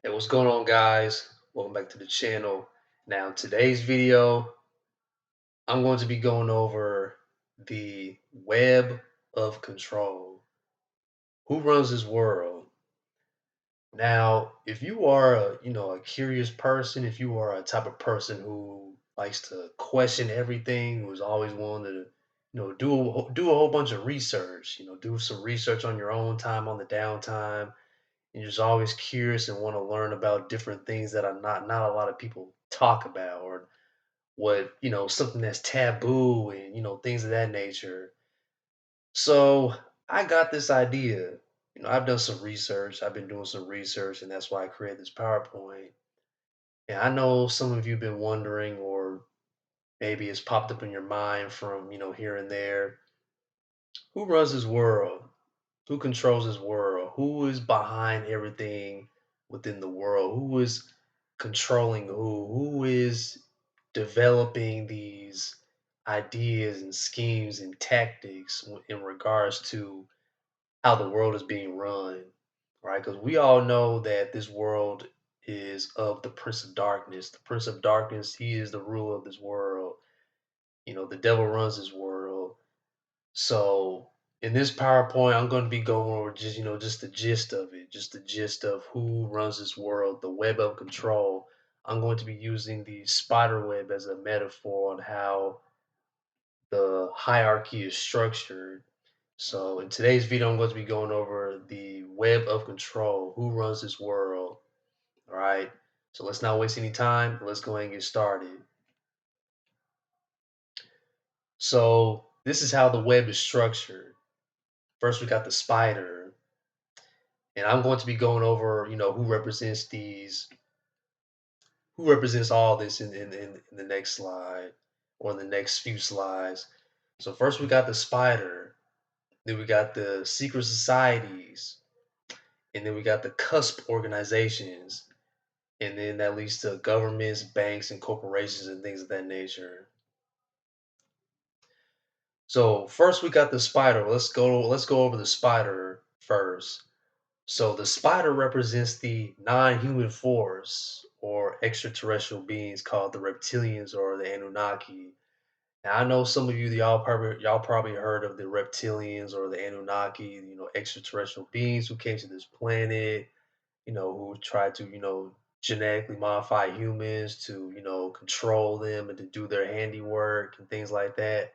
Hey, what's going on, guys? Welcome back to the channel. Now, in today's video, I'm going to be going over the web of control. Who runs this world? Now, if you are a curious person, if you are a type of person who likes to question everything, who's always wanting to, do a whole bunch of research, do some research on your own time on the downtime, and you're just always curious and want to learn about different things that are not a lot of people talk about, or what something that's taboo, and things of that nature. So I got this idea. I've done some research. I've been doing some research, and that's why I created this PowerPoint. And I know some of you have been wondering, or maybe it's popped up in your mind from here and there, who runs this world? Who controls this world? Who is behind everything within the world? Who is controlling who? Who is developing these ideas and schemes and tactics in regards to how the world is being run, right? Because we all know that this world is of the Prince of Darkness. The Prince of Darkness, he is the ruler of this world. The devil runs this world. So in this PowerPoint, I'm going to be going over just the gist of it, just the gist of who runs this world, the web of control. I'm going to be using the spider web as a metaphor on how the hierarchy is structured. So in today's video, I'm going to be going over the web of control, who runs this world. All right. So let's not waste any time. Let's go ahead and get started. So this is how the web is structured. First, we got the spider. And I'm going to be going over, who represents all this in the next slide, or in the next few slides. So first we got the spider, then we got the secret societies, and then we got the cusp organizations, and then that leads to governments, banks, and corporations and things of that nature. So first we got the spider. Let's go over the spider first. So the spider represents the non-human force or extraterrestrial beings called the reptilians or the Anunnaki. Now I know some of you y'all probably heard of the reptilians or the Anunnaki, extraterrestrial beings who came to this planet, who tried to, genetically modify humans to, control them and to do their handiwork and things like that.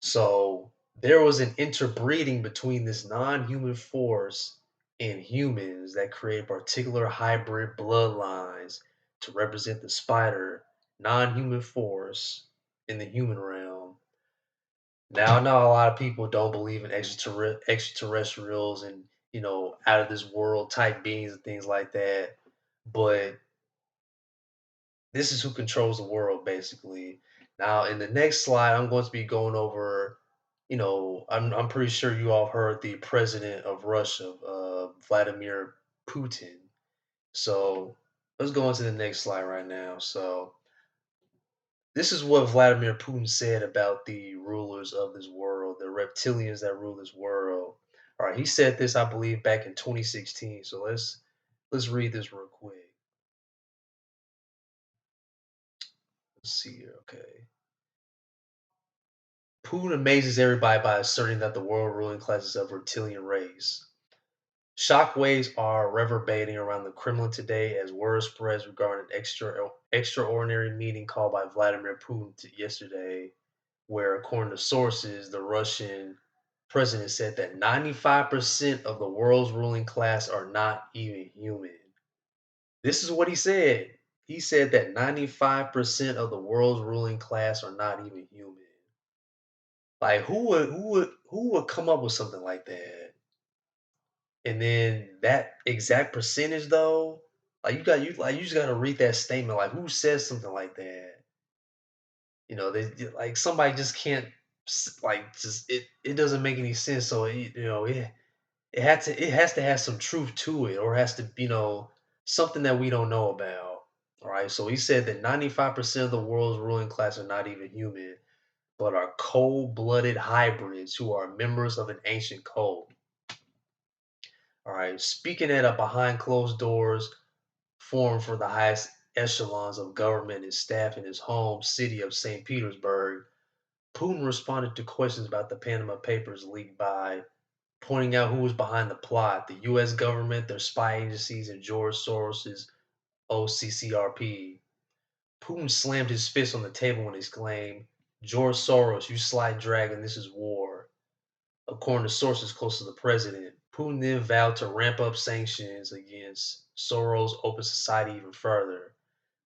So there was an interbreeding between this non-human force and humans that create particular hybrid bloodlines to represent the spider non-human force in the human realm. Now I know a lot of people don't believe in extraterrestrials and out of this world type beings and things like that, but this is who controls the world basically. Now, in the next slide, I'm going to be going over, I'm pretty sure you all heard the president of Russia, Vladimir Putin. So let's go into the next slide right now. So this is what Vladimir Putin said about the rulers of this world, the reptilians that rule this world. All right, he said this, I believe, back in 2016. So let's read this real quick. Let's see here. Okay. Putin amazes everybody by asserting that the world ruling class is of reptilian race. Shockwaves are reverberating around the Kremlin today as word spreads regarding an extraordinary meeting called by Vladimir Putin yesterday, where, according to sources, the Russian president said that 95% of the world's ruling class are not even human. This is what he said. He said that 95% of the world's ruling class are not even human. Like who would come up with something like that? And then that exact percentage though, you just gotta read that statement. Like who says something like that? They like somebody just can't like just it doesn't make any sense. So it has to have some truth to it, or it has to something that we don't know about. All right. So he said that 95% of the world's ruling class are not even human, but are cold-blooded hybrids who are members of an ancient cult. All right, speaking at a behind closed doors formed for the highest echelons of government and staff in his home city of St. Petersburg. Putin responded to questions about the Panama Papers leaked by pointing out who was behind the plot: the US government, their spy agencies, and George Soros's OCCRP. Putin slammed his fist on the table and exclaimed, "George Soros, you sly dragon, this is war." According to sources close to the president, Putin then vowed to ramp up sanctions against Soros' Open Society even further.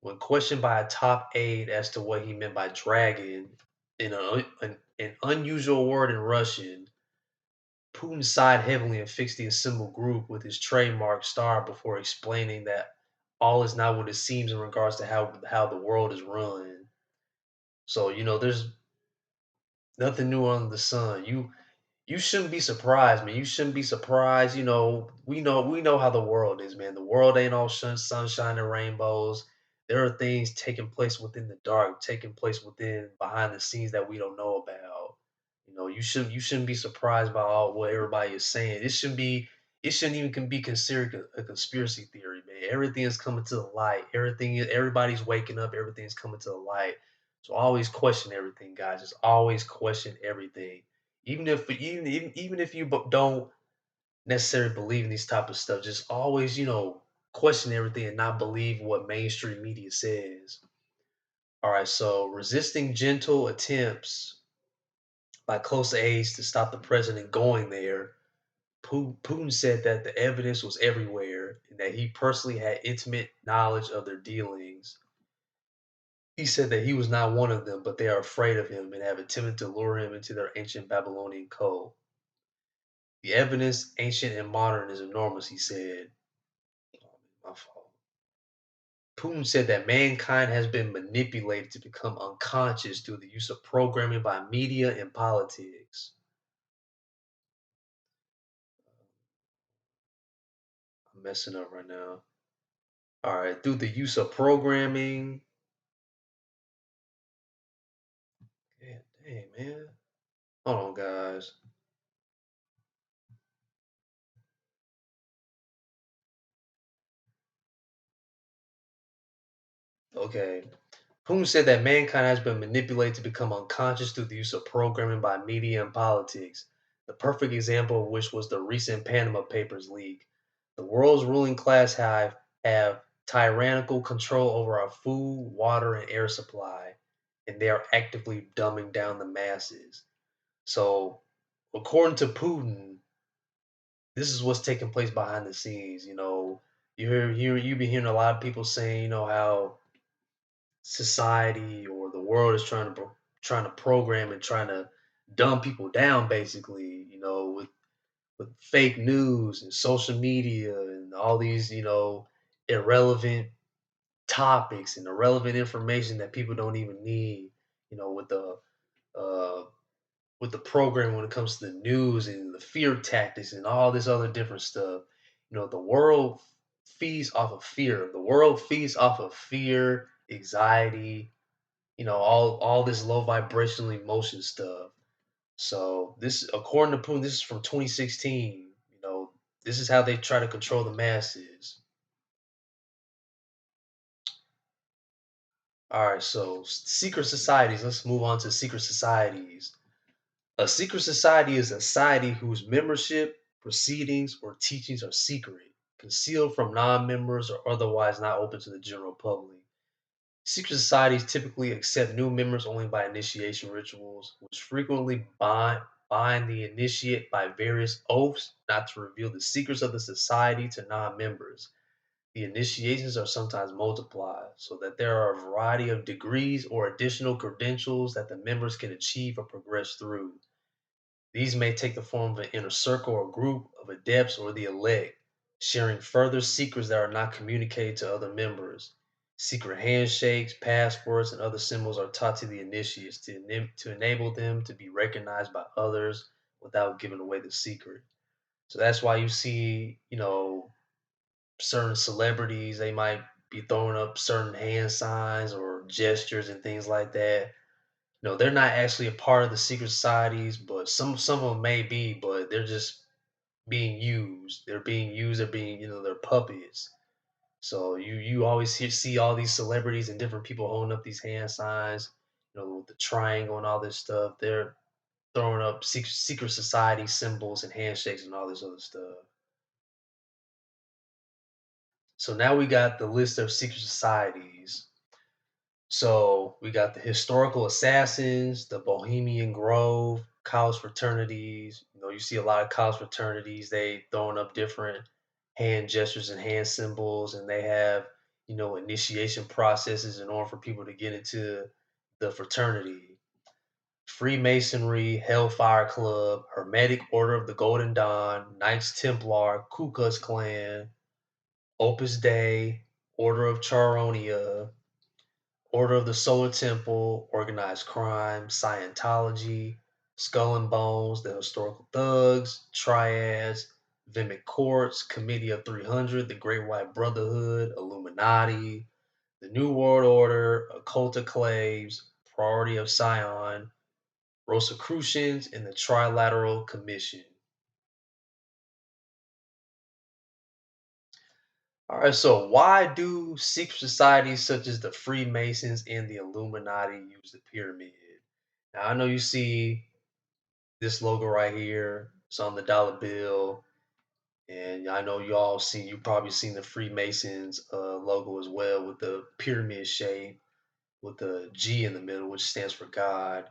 When questioned by a top aide as to what he meant by dragon, an unusual word in Russian, Putin sighed heavily and fixed the assembled group with his trademark star before explaining that all is not what it seems in regards to how the world is run. So, there's nothing new under the sun. You shouldn't be surprised, man. You shouldn't be surprised. We know how the world is, man. The world ain't all sunshine and rainbows. There are things taking place within the dark, taking place within behind the scenes that we don't know about. You shouldn't be surprised by all what everybody is saying. It shouldn't even be considered a conspiracy theory, man. Everything is coming to the light. Everybody's waking up. Everything's coming to the light. So always question everything, guys. Just always question everything, even if you don't necessarily believe in these type of stuff. Just always question everything and not believe what mainstream media says. All right, so resisting gentle attempts by close aides to stop the president going there, Putin said that the evidence was everywhere and that he personally had intimate knowledge of their dealings. He said that he was not one of them, but they are afraid of him and have attempted to lure him into their ancient Babylonian cult. The evidence, ancient and modern, is enormous, he said. Oh, my fault. Putin said that mankind has been manipulated to become unconscious through the use of programming by media and politics. I'm messing up right now. All right, through the use of programming. God dang, man. Hold on, guys. Okay. Putin said that mankind has been manipulated to become unconscious through the use of programming by media and politics, the perfect example of which was the recent Panama Papers leak. The world's ruling class have tyrannical control over our food, water, and air supply, and they are actively dumbing down the masses. So, according to Putin, this is what's taking place behind the scenes. You've been hearing a lot of people saying, how society or the world is trying to program and trying to dumb people down, basically, with fake news and social media and all these irrelevant topics and irrelevant information that people don't even need, you know with the uh with the program when it comes to the news and the fear tactics and all this other different stuff. The world feeds off of fear. The world feeds off of fear, anxiety, all this low vibrational emotion stuff. So this, according to Putin, this is from 2016. This is how they try to control the masses. All right, so secret societies. Let's move on to secret societies. A secret society is a society whose membership, proceedings, or teachings are secret, concealed from non-members, or otherwise not open to the general public. Secret societies typically accept new members only by initiation rituals, which frequently bind the initiate by various oaths not to reveal the secrets of the society to non members. The initiations are sometimes multiplied so that there are a variety of degrees or additional credentials that the members can achieve or progress through. These may take the form of an inner circle or group of adepts or the elect, sharing further secrets that are not communicated to other members. Secret handshakes, passwords, and other symbols are taught to the initiates to enable them to be recognized by others without giving away the secret. So that's why you see, certain celebrities, they might be throwing up certain hand signs or gestures and things like that. They're not actually a part of the secret societies, but some of them may be, but they're just being used. They're being used. They're being, they're puppets. So you always see all these celebrities and different people holding up these hand signs, with the triangle and all this stuff. They're throwing up secret society symbols and handshakes and all this other stuff. So now we got the list of secret societies. So we got the historical assassins, the Bohemian Grove, college fraternities. You see a lot of college fraternities. They throwing up different hand gestures and hand symbols, and they have initiation processes in order for people to get into the fraternity. Freemasonry, Hellfire Club, Hermetic Order of the Golden Dawn, Knights Templar, Ku Klux Klan, Opus Dei, Order of Charonia, Order of the Solar Temple, Organized Crime, Scientology, Skull and Bones, the Historical Thugs, Triads, Vimic Courts, Committee of 300, the Great White Brotherhood, Illuminati, the New World Order, Occulta Claves, Priority of Sion, Rosicrucians, and the Trilateral Commission. All right, so why do secret societies such as the Freemasons and the Illuminati use the pyramid? Now, I know you see this logo right here. It's on the dollar bill, and I know you probably seen the Freemasons logo as well with the pyramid shape with the G in the middle, which stands for God.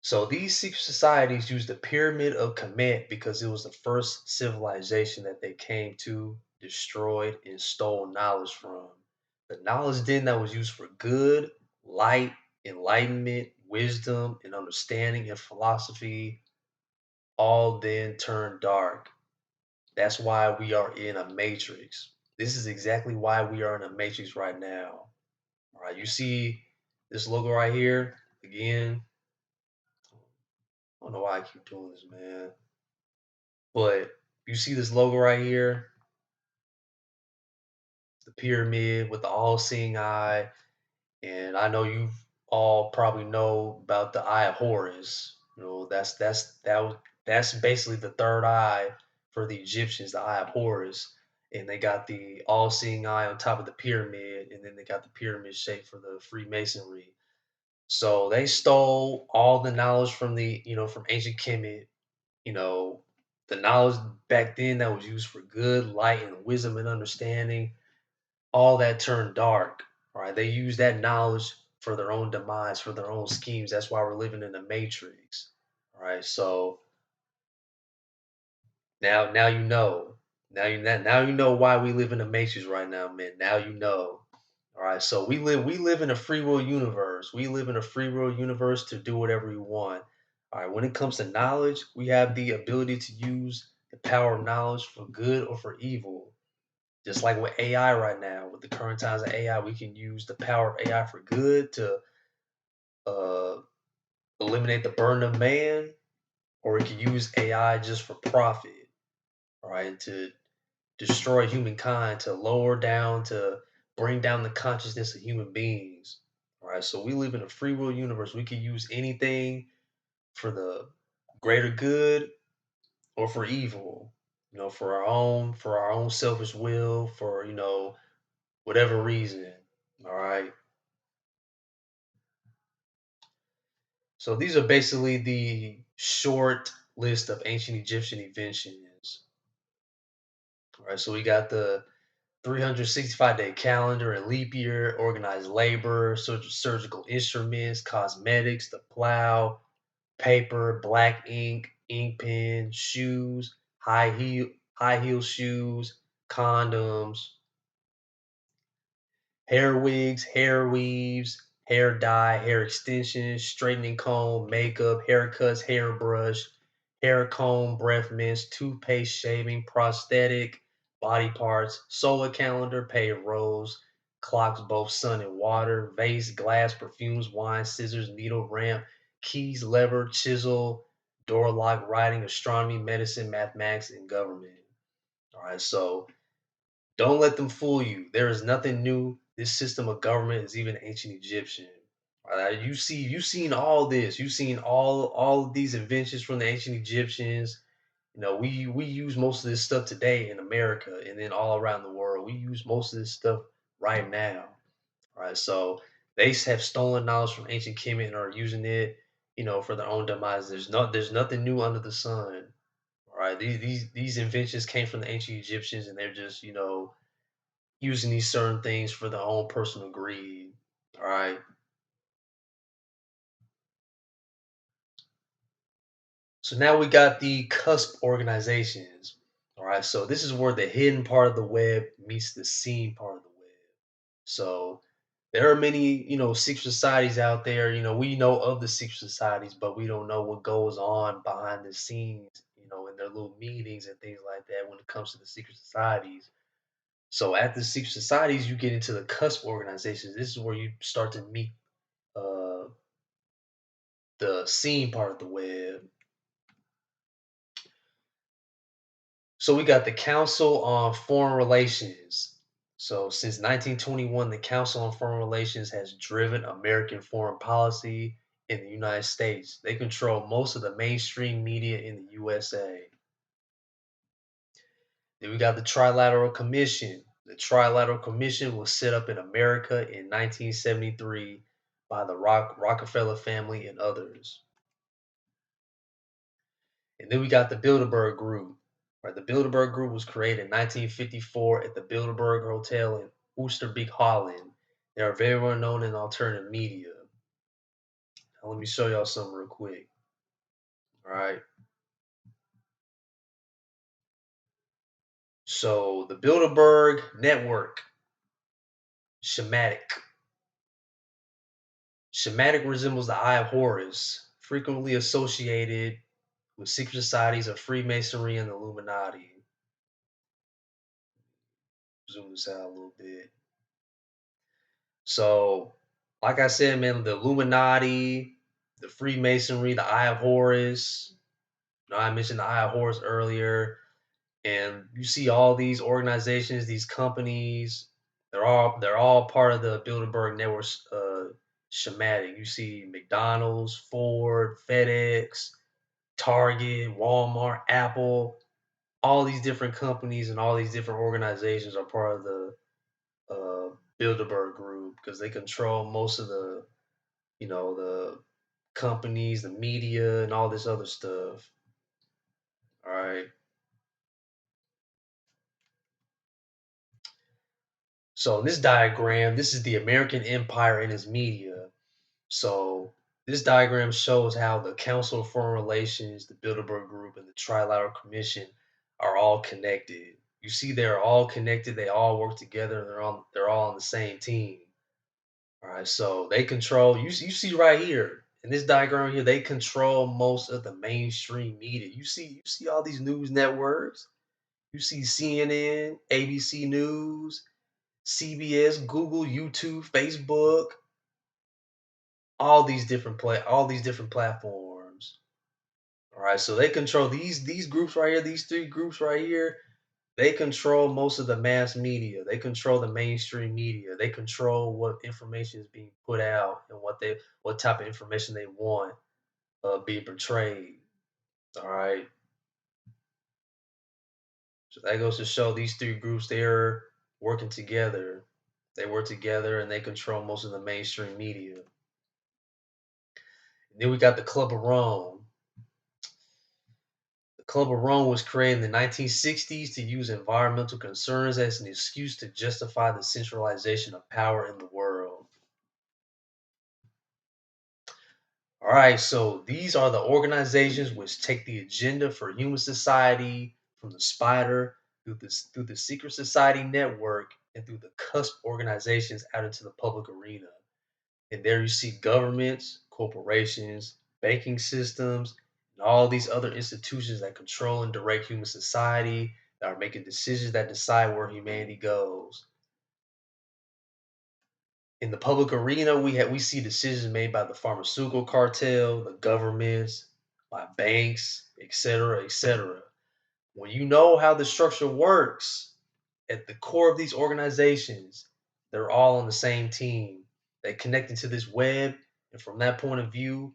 So these secret societies used the Pyramid of Kemet because it was the first civilization that they came to, destroyed, and stole knowledge from. The knowledge then that was used for good, light, enlightenment, wisdom, and understanding and philosophy all then turned dark. That's why we are in a matrix. This is exactly why we are in a matrix right now. All right, you see this logo right here again. I don't know why I keep doing this, man. But you see this logo right here, the pyramid with the all-seeing eye, and I know you all probably know about the Eye of Horus. That's basically the third eye for the Egyptians, the Eye of Horus, and they got the all-seeing eye on top of the pyramid, and then they got the pyramid shape for the Freemasonry. So they stole all the knowledge from from ancient Kemet, you know, the knowledge back then that was used for good, light, and wisdom and understanding, all that turned dark. Right? They used that knowledge for their own demise, for their own schemes. That's why we're living in a matrix. Right? So now you know. Now you know why we live in a matrix right now, man. Now you know. All right, so we live in a free will universe. We live in a free will universe to do whatever we want. All right, when it comes to knowledge, we have the ability to use the power of knowledge for good or for evil. Just like with AI right now, with the current times of AI, we can use the power of AI for good to uh, eliminate the burden of man, or we can use AI just for profit. All right, and to destroy humankind, to lower down, to bring down the consciousness of human beings. All right, so we live in a free will universe. We can use anything for the greater good or for evil. For our own selfish will, for whatever reason. All right. So these are basically the short list of ancient Egyptian inventions. All right, so we got the 365-day calendar and leap year, organized labor, surgical instruments, cosmetics, the plow, paper, black ink, ink pen, shoes, high heel shoes, condoms, hair wigs, hair weaves, hair dye, hair extensions, straightening comb, makeup, haircuts, hairbrush, hair comb, breath mints, toothpaste, shaving, prosthetic, body parts, solar calendar, payrolls, clocks, both sun and water, vase, glass, perfumes, wine, scissors, needle, ramp, keys, lever, chisel, door lock, writing, astronomy, medicine, mathematics, and government. All right, so don't let them fool you. There is nothing new. This system of government is even ancient Egyptian. You've seen all this. You've seen all of these inventions from the ancient Egyptians. We use most of this stuff today in America and then all around the world. We use most of this stuff right now. Right? So they have stolen knowledge from ancient Kemet and are using it, for their own demise. There's nothing new under the sun. Right? These inventions came from the ancient Egyptians, and they're just using these certain things for their own personal greed. All right. So now we got the cusp organizations. All right. So this is where the hidden part of the web meets the seen part of the web. So there are many, secret societies out there. We know of the secret societies, but we don't know what goes on behind the scenes, in their little meetings and things like that when it comes to the secret societies. So at the secret societies, you get into the cusp organizations. This is where you start to meet uh, the seen part of the web. So we got the Council on Foreign Relations. So since 1921, the Council on Foreign Relations has driven American foreign policy in the United States. They control most of the mainstream media in the USA. Then we got the Trilateral Commission. The Trilateral Commission was set up in America in 1973 by the Rockefeller family and others. And then we got the Bilderberg Group. Right, the Bilderberg Group was created in 1954 at the Bilderberg Hotel in Oosterbeek, Holland. They are very well known in alternative media. Now, let me show y'all something real quick. All right. So the Bilderberg Network, schematic. Schematic resembles the Eye of Horus, frequently associated with secret societies of Freemasonry and the Illuminati. Zoom this out a little bit. So, like I said, man, the Illuminati, the Freemasonry, the Eye of Horus. I mentioned the Eye of Horus earlier, and you see all these organizations, these companies. They're all part of the Bilderberg Network schematic. You see McDonald's, Ford, FedEx, Target, Walmart, Apple. All these different companies and all these different organizations are part of the Bilderberg group because they control most of the companies, the media, and all this other stuff. All right. So in this diagram, this is the American empire and its media. So this diagram shows how the Council of Foreign Relations, the Bilderberg Group, and the Trilateral Commission are all connected. You see, they're all connected. They all work together. They're all on the same team. All right, so they control. You see right here in this diagram here, they control most of the mainstream media. You see all these news networks. You see CNN, ABC News, CBS, Google, YouTube, Facebook, all these different platforms. All right, so they control these groups right here, these three groups right here. They control most of the mass media. They control the mainstream media. They control what information is being put out and what type of information they want being portrayed. All right. So that goes to show these three groups they're working together. They work together and they control most of the mainstream media. And then we got the Club of Rome. The Club of Rome was created in the 1960s to use environmental concerns as an excuse to justify the centralization of power in the world. All right, so these are the organizations which take the agenda for human society from the spider through the secret society network and through the cusp organizations out into the public arena. And there you see governments, corporations, banking systems, and all these other institutions that control and direct human society that are making decisions that decide where humanity goes. In the public arena, we see decisions made by the pharmaceutical cartel, the governments, by banks, etc., etc. When you know how the structure works, at the core of these organizations, they're all on the same team. They connect into this web, and from that point of view,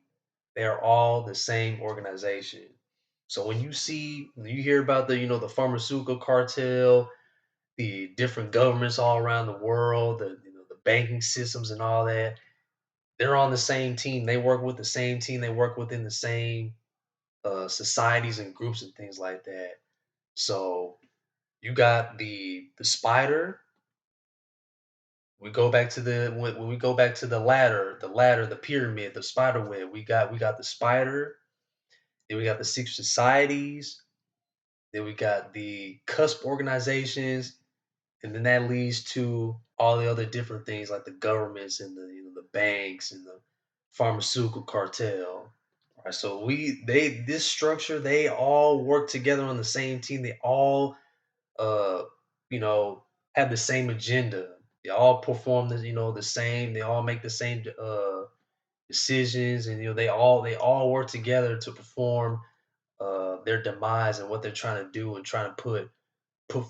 they are all the same organization. So when you hear about the pharmaceutical cartel, the different governments all around the world, the banking systems and all that, they're on the same team. They work with the same team. They work within the same societies and groups and things like that. So you got the spider. We go back to when we go back to the ladder, the pyramid, the spider web. We got the spider. Then we got the secret societies. Then we got the cusp organizations, and then that leads to all the other different things like the governments and the banks and the pharmaceutical cartel. Right. So this structure, they all work together on the same team. They all uh you know have the same agenda. They all perform the same. They all make the same decisions, and they all work together to perform their demise and what they're trying to do, and trying to put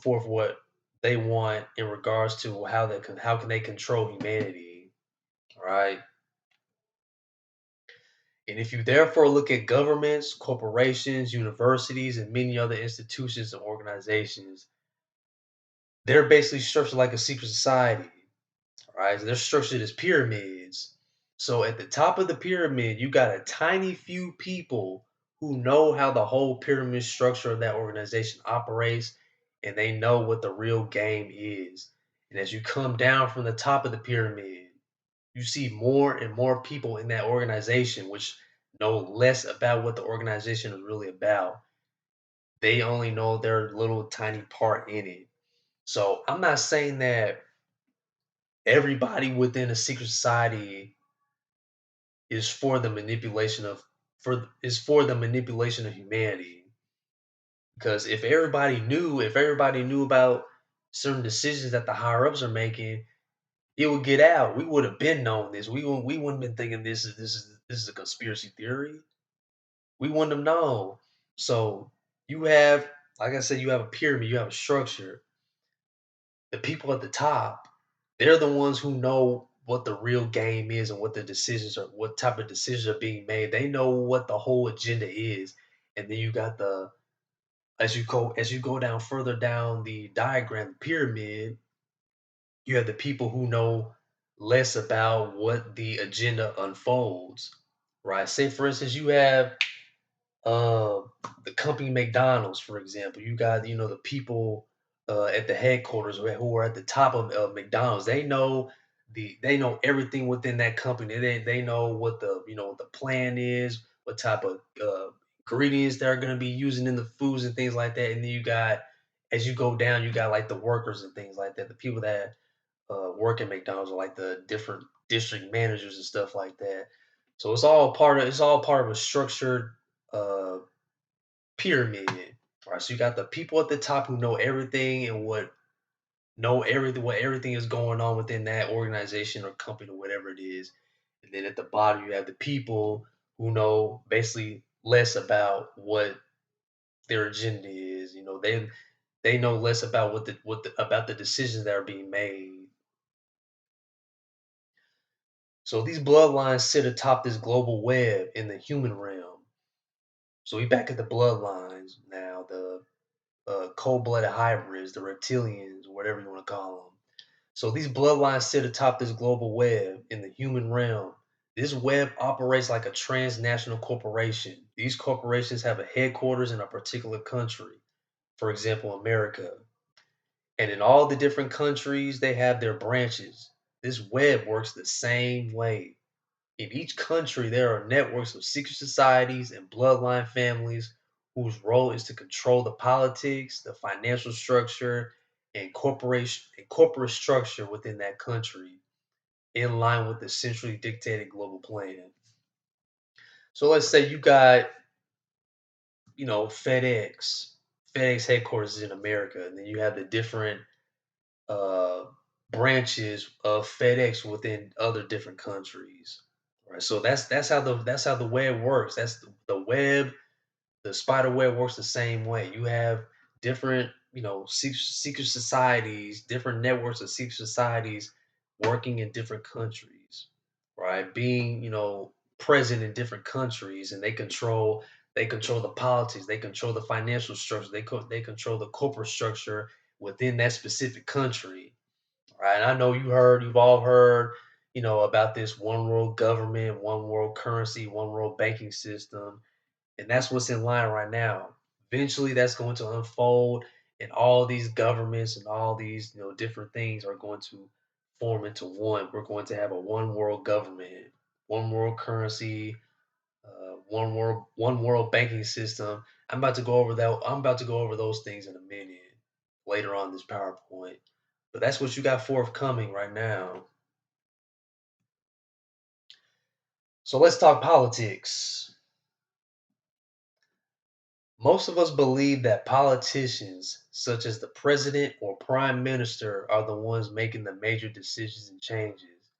forth what they want in regards to how can they control humanity, right? And if you therefore look at governments, corporations, universities, and many other institutions and organizations, they're basically structured like a secret society, right? They're structured as pyramids. So at the top of the pyramid, you got a tiny few people who know how the whole pyramid structure of that organization operates, and they know what the real game is. And as you come down from the top of the pyramid, you see more and more people in that organization which know less about what the organization is really about. They only know their little tiny part in it. So I'm not saying that everybody within a secret society is for the manipulation of for the manipulation of humanity. Because if everybody knew about certain decisions that the higher ups are making, it would get out. We would have been known this. We wouldn't been thinking this is a conspiracy theory. We wouldn't have known. So you have, like I said, you have a pyramid, you have a structure. The people at the top, they're the ones who know what the real game is and what type of decisions are being made. They know what the whole agenda is. And then you got the as you go down further down the diagram, the pyramid, you have the people who know less about what the agenda unfolds. Right. Say for instance, you have uh, the company McDonald's, for example. You got the people at the headquarters who are at the top of McDonald's. They know everything within that company. They know what the plan is, what type of ingredients they're going to be using in the foods and things like that. And then as you go down, you got like the workers and things like that. The people that work at McDonald's are like the different district managers and stuff like that. So it's all part of a structured uh, pyramid. Right. So you got the people at the top who know everything and what everything is going on within that organization or company or whatever it is. And then at the bottom you have the people who know basically less about what their agenda is. They know less about about the decisions that are being made. So these bloodlines sit atop this global web in the human realm. So we back at the bloodlines now, the cold-blooded hybrids, the reptilians, whatever you want to call them. So these bloodlines sit atop this global web in the human realm. This web operates like a transnational corporation. These corporations have a headquarters in a particular country, for example, America. And in all the different countries, they have their branches. This web works the same way. In each country, there are networks of secret societies and bloodline families whose role is to control the politics, the financial structure, and corporate structure within that country, in line with the centrally dictated global plan. So let's say you got, FedEx. FedEx headquarters is in America, and then you have the different uh, branches of FedEx within other different countries. Right. So that's how the web works. That's the web. The spider web works the same way. You have different, secret societies, different networks of secret societies working in different countries, right? Being, present in different countries, and They control the politics. They control the financial structure. They control the corporate structure within that specific country. Right? I know you've all heard, about this one world government, one world currency, one world banking system, and that's what's in line right now. Eventually, that's going to unfold, and all these governments and all these, different things are going to form into one. We're going to have a one world government, one world currency, one world banking system. I'm about to go over that. I'm about to go over those things in a minute later on this PowerPoint. But that's what you got forthcoming right now. So let's talk politics. Most of us believe that politicians, such as the president or prime minister, are the ones making the major decisions and changes.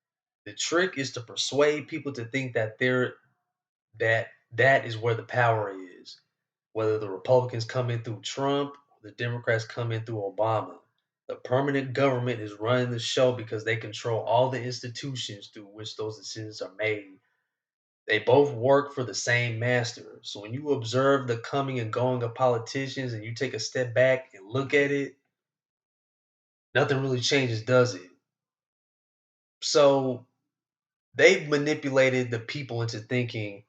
The trick is to persuade people to think that is where the power is. Whether the Republicans come in through Trump or the Democrats come in through Obama. The permanent government is running the show because they control all the institutions through which those decisions are made. They both work for the same master. So when you observe the coming and going of politicians and you take a step back and look at it, nothing really changes, does it? So they've manipulated the people into thinking,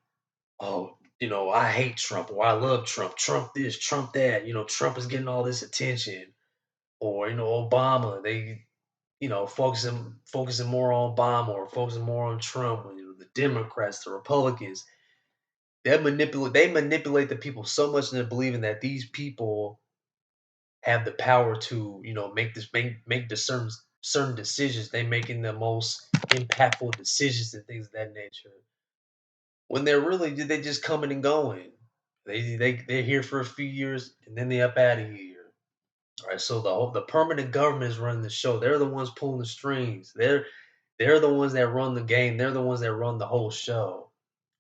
oh, I hate Trump or I love Trump. Trump this, Trump that. Trump is getting all this attention. Or, Obama, they, focusing more on Obama or focusing more on Trump. The Democrats, the Republicans, they manipulate the people so much into believing that these people have the power to make the certain decisions. They making the most impactful decisions and things of that nature. When they're really they just coming and going. They're here for a few years and then they up out of here. All right, so the permanent government is running the show. They're the ones pulling the strings. They're the ones that run the game. They're the ones that run the whole show.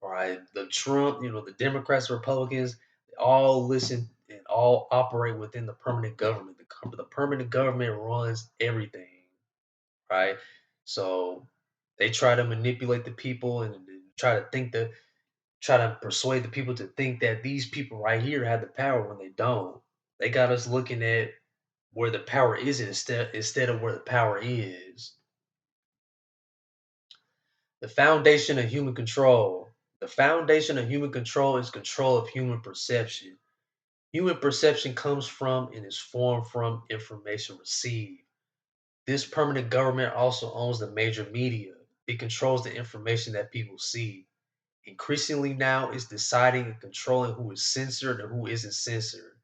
All right, the Trump, the Democrats, Republicans, they all listen and all operate within the permanent government. The permanent government runs everything, right? So they try to manipulate the people and try to persuade the people to think that these people right here have the power when they don't. They got us looking at where the power isn't instead of where the power is. The foundation of human control. The foundation of human control is control of human perception. Human perception comes from and is formed from information received. This permanent government also owns the major media. It controls the information that people see. Increasingly now, it's deciding and controlling who is censored and who isn't censored.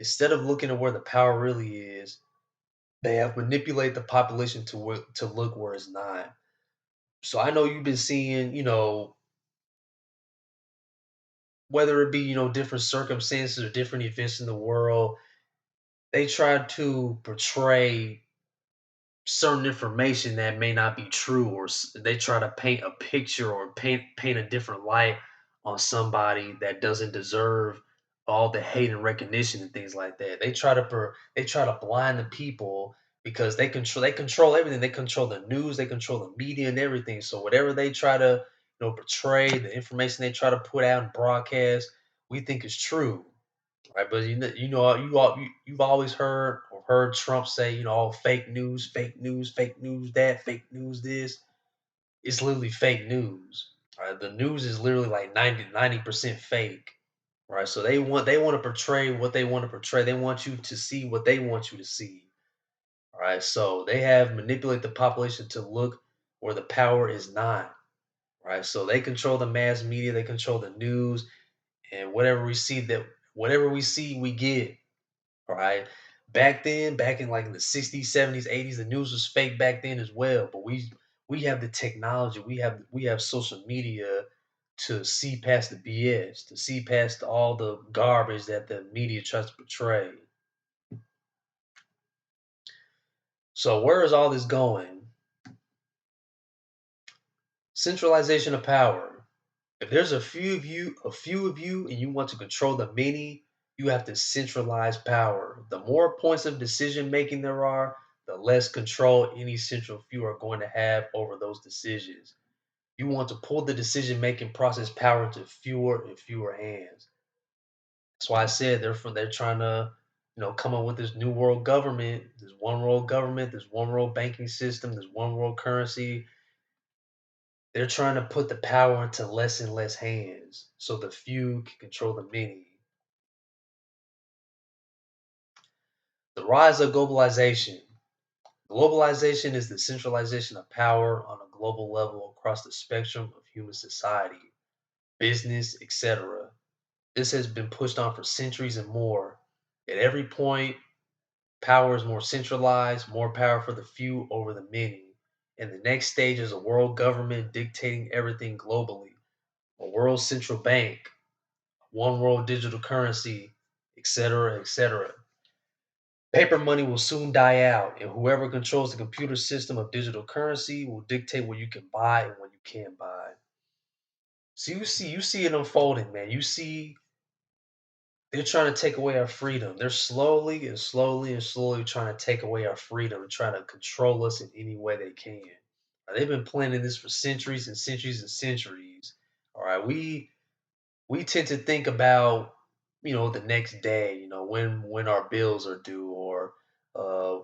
Instead of looking at where the power really is, they have manipulated the population to look where it's not. So I know you've been seeing, whether it be, different circumstances or different events in the world, they try to portray certain information that may not be true, or they try to paint a picture or paint a different light on somebody that doesn't deserve all the hate and recognition and things like that. They try to blind the people because they control everything. They control the news, they control the media and everything. So whatever they try to portray, the information they try to put out and broadcast, we think is true. Right, but you've always heard Trump say, all fake news, fake news that, fake news this. It's literally fake news. Right, the news is literally like 90% fake. Right, so they want to portray what they want to portray. They want you to see what they want you to see. All right, so they have manipulated the population to look where the power is not. Right, so they control the mass media, they control the news, and whatever we see, we get. Right? Back then, back in like in the 60s, 70s, 80s, the news was fake back then as well. But we have the technology, we have social media to see past the BS, to see past all the garbage that the media tries to portray. So where is all this going? Centralization of power. If there's a few of you, and you want to control the many, you have to centralize power. The more points of decision making there are, the less control any central few are going to have over those decisions. You want to pull the decision making process power into fewer and fewer hands. That's why I said they're trying to, come up with this new world government, this one world banking system, this one world currency. They're trying to put the power into less and less hands so the few can control the many. The rise of globalization. Globalization is the centralization of power on a global level across the spectrum of human society, business, etc. This has been pushed on for centuries and more. At every point, power is more centralized, more power for the few over the many. And the next stage is a world government dictating everything globally, a world central bank, one world digital currency, etc., etc. Paper money will soon die out, and whoever controls the computer system of digital currency will dictate what you can buy and what you can't buy. So you see it unfolding, man. You see they're trying to take away our freedom. They're slowly and slowly and slowly trying to take away our freedom and trying to control us in any way they can. They've been planning this for centuries and centuries and centuries. All right, we tend to think about the next day, when our bills are due, or uh,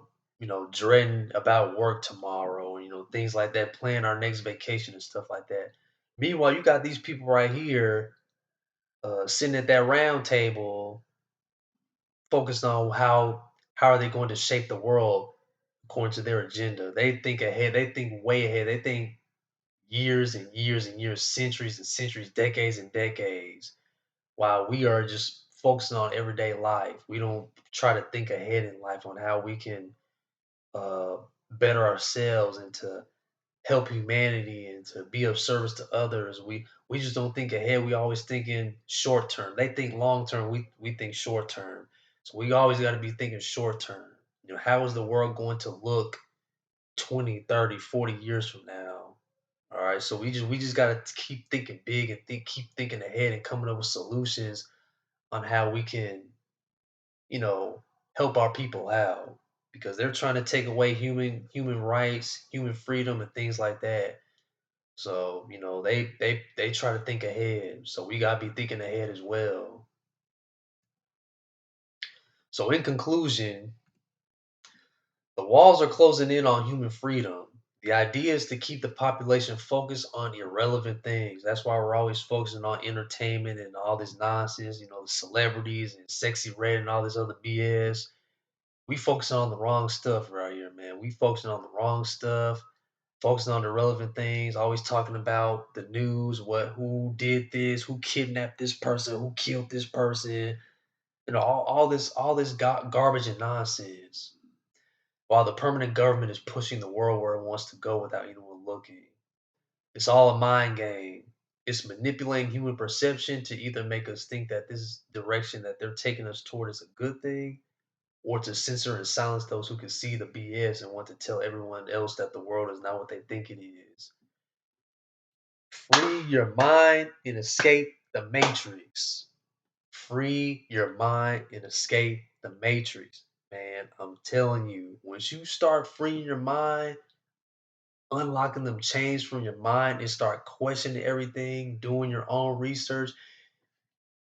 dreading about work tomorrow, things like that, plan our next vacation and stuff like that. Meanwhile, you got these people right here sitting at that round table focused on how are they going to shape the world according to their agenda. They think ahead, they think way ahead, they think years and years and years, centuries and centuries, decades and decades, while we are just focusing on everyday life. We don't try to think ahead in life on how we can uh, better ourselves and to help humanity and to be of service to others. We just don't think ahead. We always thinking short term. They think long term. We think short term. So we always got to be thinking short term. How is the world going to look 20, 30, 40 years from now? All right. So we just got to keep thinking big and keep thinking ahead and coming up with solutions on how we can, you know, help our people out, because they're trying to take away human rights, human freedom, and things like that. So, they try to think ahead. So we gotta be thinking ahead as well. So in conclusion, the walls are closing in on human freedom. The idea is to keep the population focused on irrelevant things. That's why we're always focusing on entertainment and all this nonsense, the celebrities and sexy red and all this other BS. We focusing on the wrong stuff right here, man. We focusing on the wrong stuff, focusing on the relevant things, always talking about the news, who did this, who kidnapped this person, who killed this person, all this garbage and nonsense. While the permanent government is pushing the world where it wants to go without anyone looking. It's all a mind game. It's manipulating human perception to either make us think that this direction that they're taking us toward is a good thing, or to censor and silence those who can see the BS and want to tell everyone else that the world is not what they think it is. Free your mind and escape the matrix. Free your mind and escape the matrix. Man, I'm telling you, once you start freeing your mind, unlocking them chains from your mind and start questioning everything, doing your own research,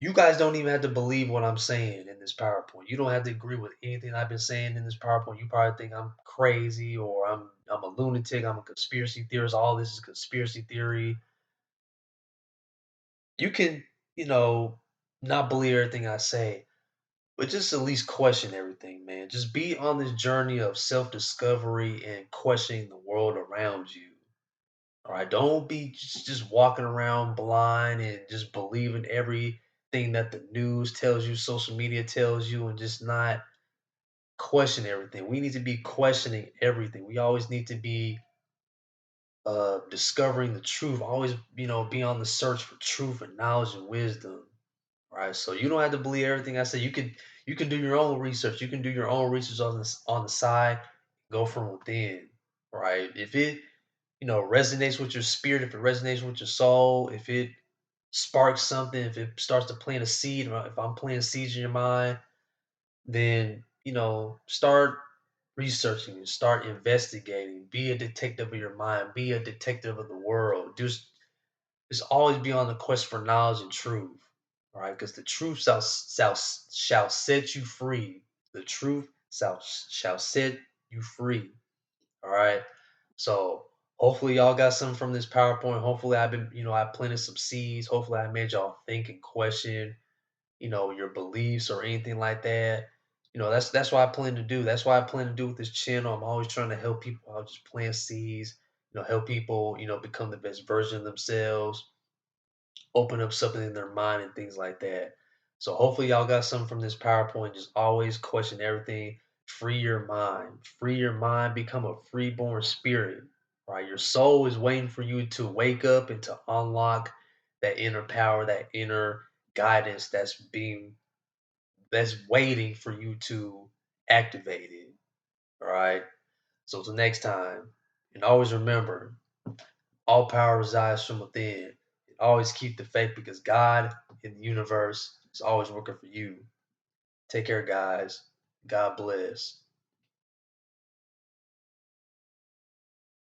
you guys don't even have to believe what I'm saying in this PowerPoint. You don't have to agree with anything I've been saying in this PowerPoint. You probably think I'm crazy, or I'm a lunatic, I'm a conspiracy theorist, all this is conspiracy theory. You can, you know, not believe everything I say, but just at least question everything, man. Just be on this journey of self-discovery and questioning the world around you. All right, don't be just walking around blind and just believing everything that the news tells you, social media tells you, and just not question everything. We need to be questioning everything. We always need to be discovering the truth. Always, be on the search for truth and knowledge and wisdom. Right. So you don't have to believe everything I say. You can do your own research. You can do your own research on the side. Go from within. Right. If it resonates with your spirit, if it resonates with your soul, if it sparks something, if it starts to plant a seed, or if I'm planting seeds in your mind, then start researching and start investigating. Be a detective of your mind. Be a detective of the world. Just always be on the quest for knowledge and truth. All right, because the truth shall set you free. The truth shall set you free. All right. So hopefully y'all got something from this PowerPoint. Hopefully I planted some seeds. Hopefully I made y'all think and question, your beliefs or anything like that. That's what I plan to do. That's what I plan to do with this channel. I'm always trying to help people out, just plant seeds, help people, become the best version of themselves, open up something in their mind and things like that. So hopefully y'all got something from this PowerPoint. Just always question everything. Free your mind. Free your mind. Become a freeborn spirit. Right? Your soul is waiting for you to wake up and to unlock that inner power, that inner guidance that's waiting for you to activate it. All right. So till next time, and always remember, all power resides from within. And always keep the faith because God in the universe is always working for you. Take care, guys. God bless.